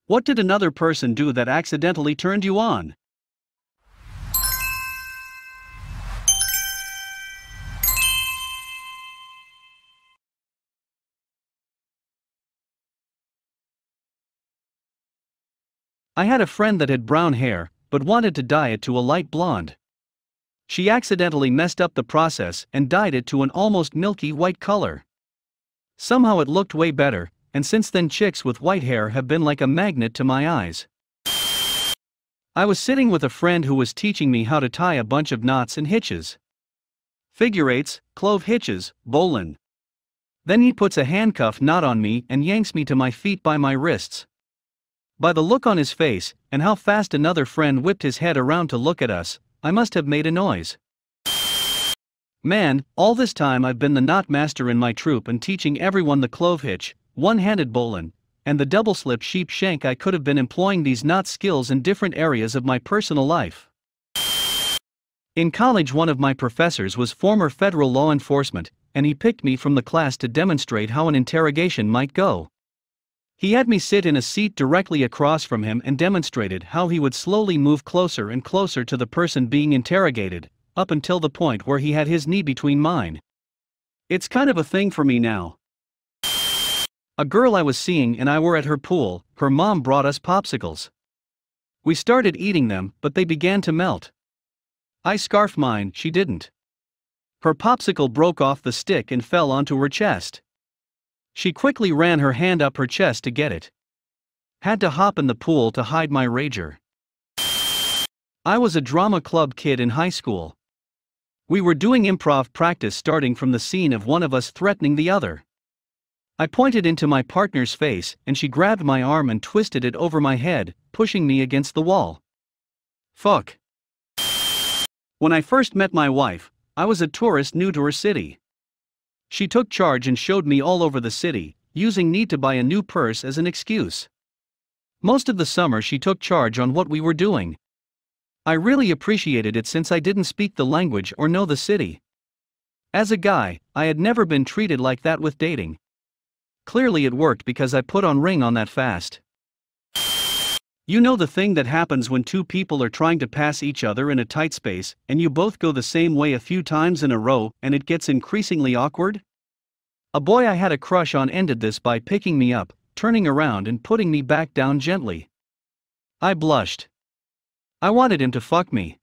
What did another person do that accidentally turned you on? I had a friend that had brown hair, but wanted to dye it to a light blonde. She accidentally messed up the process and dyed it to an almost milky white color. Somehow it looked way better, and since then chicks with white hair have been like a magnet to my eyes. I was sitting with a friend who was teaching me how to tie a bunch of knots and hitches. Figure eights, clove hitches, bowline. Then he puts a handcuff knot on me and yanks me to my feet by my wrists. By the look on his face, and how fast another friend whipped his head around to look at us, I must have made a noise. Man, all this time I've been the knot master in my troop and teaching everyone the clove hitch, one-handed bowline, and the double-slip sheep shank. I could have been employing these knot skills in different areas of my personal life. In college, one of my professors was former federal law enforcement, and he picked me from the class to demonstrate how an interrogation might go. He had me sit in a seat directly across from him and demonstrated how he would slowly move closer and closer to the person being interrogated, up until the point where he had his knee between mine. It's kind of a thing for me now. A girl I was seeing and I were at her pool. Her mom brought us popsicles. We started eating them, but they began to melt. I scarfed mine, she didn't. Her popsicle broke off the stick and fell onto her chest. She quickly ran her hand up her chest to get it. Had to hop in the pool to hide my rager. I was a drama club kid in high school. We were doing improv practice starting from the scene of one of us threatening the other. I pointed into my partner's face and she grabbed my arm and twisted it over my head, pushing me against the wall. Fuck. When I first met my wife, I was a tourist new to her city. She took charge and showed me all over the city, using need to buy a new purse as an excuse. Most of the summer she took charge on what we were doing. I really appreciated it since I didn't speak the language or know the city. As a guy, I had never been treated like that with dating. Clearly it worked because I put on ring on that fast. You know the thing that happens when two people are trying to pass each other in a tight space, and you both go the same way a few times in a row, and it gets increasingly awkward? A boy I had a crush on ended this by picking me up, turning around and putting me back down gently. I blushed. I wanted him to fuck me.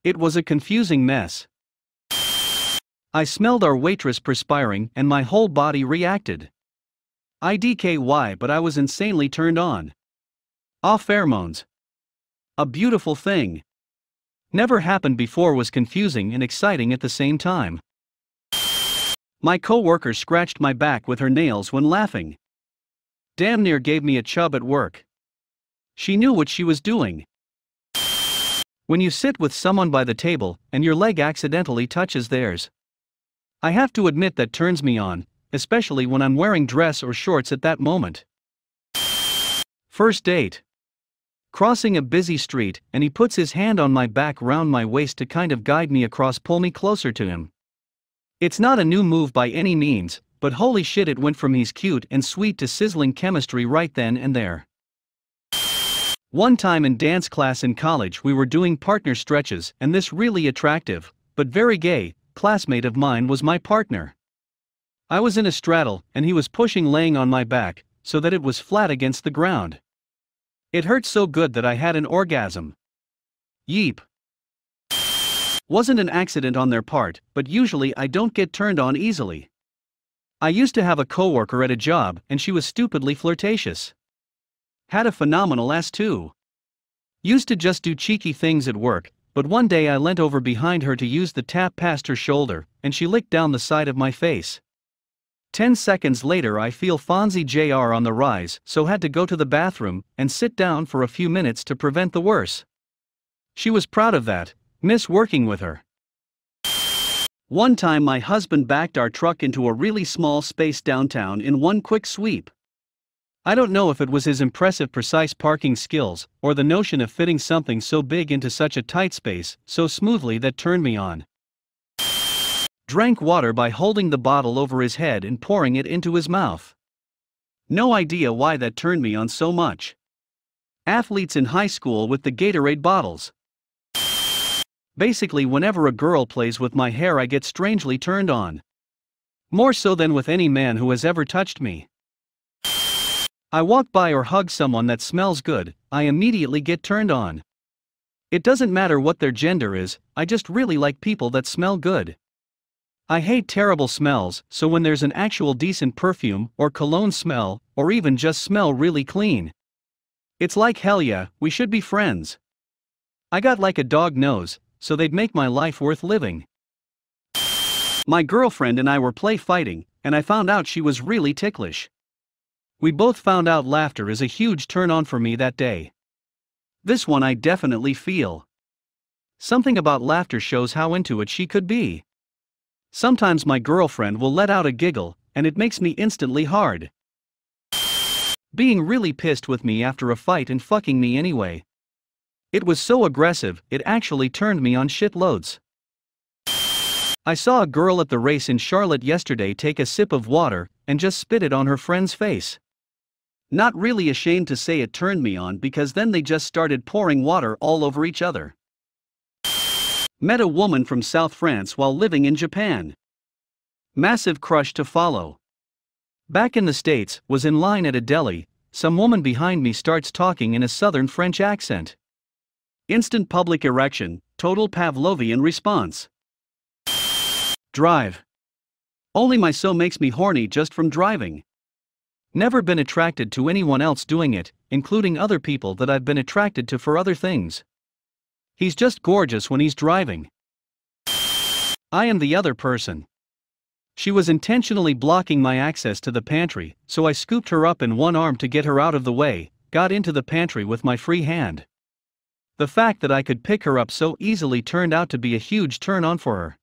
It was a confusing mess. I smelled our waitress perspiring and my whole body reacted. IDKY, but I was insanely turned on. Pheromones. A beautiful thing. Never happened before, was confusing and exciting at the same time. My coworker scratched my back with her nails when laughing. Damn near gave me a chub at work. She knew what she was doing. When you sit with someone by the table and your leg accidentally touches theirs, I have to admit that turns me on, especially when I'm wearing dress or shorts at that moment. First date. Crossing a busy street, and he puts his hand on my back round my waist to kind of guide me across, pull me closer to him. It's not a new move by any means, but holy shit, it went from he's cute and sweet to sizzling chemistry right then and there. One time in dance class in college we were doing partner stretches, and this really attractive, but very gay, classmate of mine was my partner. I was in a straddle, and he was pushing, laying on my back, so that it was flat against the ground. It hurt so good that I had an orgasm. Yeep. Wasn't an accident on their part, but usually I don't get turned on easily. I used to have a coworker at a job, and she was stupidly flirtatious. Had a phenomenal ass too. Used to just do cheeky things at work, but one day I leant over behind her to use the tap past her shoulder, and she licked down the side of my face. 10 seconds later I feel Fonzie Jr. on the rise, so had to go to the bathroom and sit down for a few minutes to prevent the worst. She was proud of that, miss working with her. One time my husband backed our truck into a really small space downtown in one quick sweep. I don't know if it was his impressive precise parking skills, or the notion of fitting something so big into such a tight space so smoothly that turned me on. Drank water by holding the bottle over his head and pouring it into his mouth. No idea why that turned me on so much. Athletes in high school with the Gatorade bottles. Basically, whenever a girl plays with my hair, I get strangely turned on. More so than with any man who has ever touched me. I walk by or hug someone that smells good, I immediately get turned on. It doesn't matter what their gender is, I just really like people that smell good. I hate terrible smells, so when there's an actual decent perfume, or cologne smell, or even just smell really clean, it's like hell yeah, we should be friends. I got like a dog nose, so they'd make my life worth living. My girlfriend and I were fighting, and I found out she was really ticklish. We both found out laughter is a huge turn on for me that day. This one I definitely feel. Something about laughter shows how into it she could be. Sometimes my girlfriend will let out a giggle, and it makes me instantly hard. Being really pissed with me after a fight and fucking me anyway. It was so aggressive, it actually turned me on shitloads. I saw a girl at the race in Charlotte yesterday take a sip of water, and just spit it on her friend's face. Not really ashamed to say it turned me on because then they just started pouring water all over each other. Met a woman from South France while living in Japan. Massive crush to follow. Back in the States, was in line at a deli, some woman behind me starts talking in a southern French accent. Instant public erection, total Pavlovian response. Drive. Only my so makes me horny just from driving. Never been attracted to anyone else doing it, including other people that I've been attracted to for other things. He's just gorgeous when he's driving. I am the other person. She was intentionally blocking my access to the pantry, so I scooped her up in one arm to get her out of the way, got into the pantry with my free hand. The fact that I could pick her up so easily turned out to be a huge turn on for her.